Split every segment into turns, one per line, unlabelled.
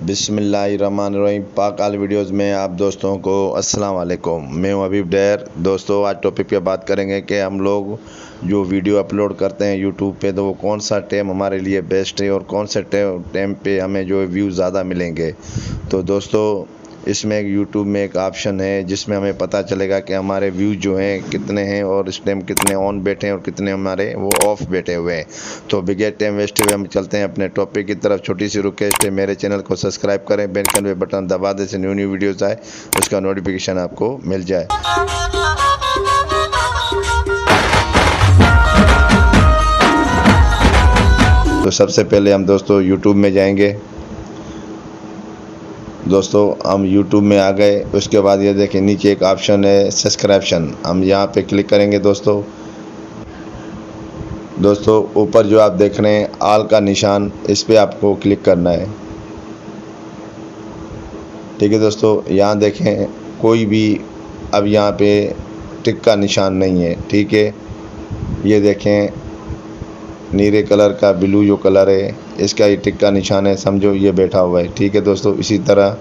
बिस्मिल्लाहिर्रहमानिर्रहीम। पाक आल वीडियोस में आप दोस्तों को अस्सलाम वालेकुम। मैं हूं हबीब डैर। दोस्तों आज टॉपिक पे बात करेंगे कि हम लोग जो वीडियो अपलोड करते हैं यूट्यूब पे तो वो कौन सा टाइम हमारे लिए बेस्ट है और कौन से टाइम पे हमें जो व्यूज़ ज़्यादा मिलेंगे। तो दोस्तों इसमें यूट्यूब में एक ऑप्शन है जिसमें हमें पता चलेगा कि हमारे व्यूज़ जो हैं कितने हैं और इस टाइम कितने ऑन बैठे हैं और कितने हमारे वो ऑफ बैठे हुए हैं। तो बिगेर टाइम वेस्ट हुए हम चलते हैं अपने टॉपिक की तरफ। छोटी सी रिक्वेस्ट है, मेरे चैनल को सब्सक्राइब करें, बेल आइकन पे बटन दबा दें, से न्यू वीडियोज़ आए उसका नोटिफिकेशन आपको मिल जाए। तो सबसे पहले हम दोस्तों यूट्यूब में जाएंगे। दोस्तों हम YouTube में आ गए। उसके बाद ये देखें नीचे एक ऑप्शन है सब्सक्रिप्शन, हम यहाँ पे क्लिक करेंगे। दोस्तों ऊपर जो आप देख रहे हैं आल का निशान, इस पे आपको क्लिक करना है। ठीक है दोस्तों, यहाँ देखें कोई भी अब यहाँ पे टिक का निशान नहीं है। ठीक है, ये देखें नीले कलर का ब्लू जो कलर है इसका ये टिक का निशान है, समझो ये बैठा हुआ है। ठीक है दोस्तों, इसी तरह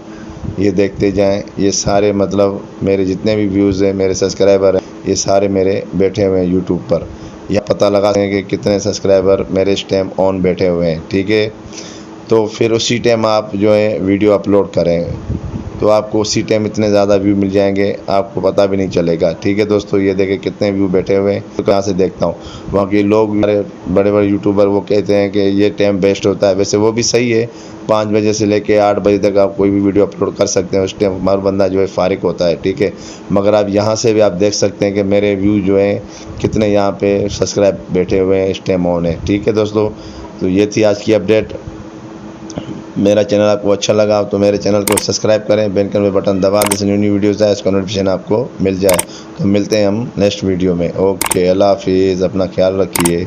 ये देखते जाएं। ये सारे मतलब मेरे जितने भी व्यूज़ हैं, मेरे सब्सक्राइबर हैं, ये सारे मेरे बैठे हुए हैं यूट्यूब पर। यह पता लगा सकें कि कितने सब्सक्राइबर मेरे इस टाइम ऑन बैठे हुए हैं। ठीक है, तो फिर उसी टाइम आप जो है वीडियो अपलोड करें तो आपको उसी टाइम इतने ज़्यादा व्यू मिल जाएंगे, आपको पता भी नहीं चलेगा। ठीक है दोस्तों, ये देखें कितने व्यू बैठे हुए हैं। तो कहाँ से देखता हूँ, बाकी लोग मेरे बड़े बड़े यूट्यूबर वो कहते हैं कि ये टाइम बेस्ट होता है। वैसे वो भी सही है, 5 बजे से लेके 8 बजे तक आप कोई भी वीडियो अपलोड कर सकते हैं। उस टाइम हमारा बंदा जो है फारिग होता है। ठीक है, मगर आप यहाँ से भी आप देख सकते हैं कि मेरे व्यू जो हैं कितने यहाँ पे सब्सक्राइब बैठे हुए हैं, इस टाइम ऑन है। ठीक है दोस्तों, तो ये थी आज की अपडेट। मेरा चैनल आपको अच्छा लगा तो मेरे चैनल को सब्सक्राइब करें, बेल आइकन पे बटन दबा दें, न्यू वीडियोज़ आए उसका नोटिफिकेशन आपको मिल जाए। तो मिलते हैं हम नेक्स्ट वीडियो में। ओके, अल्लाह हाफिज़, अपना ख्याल रखिए।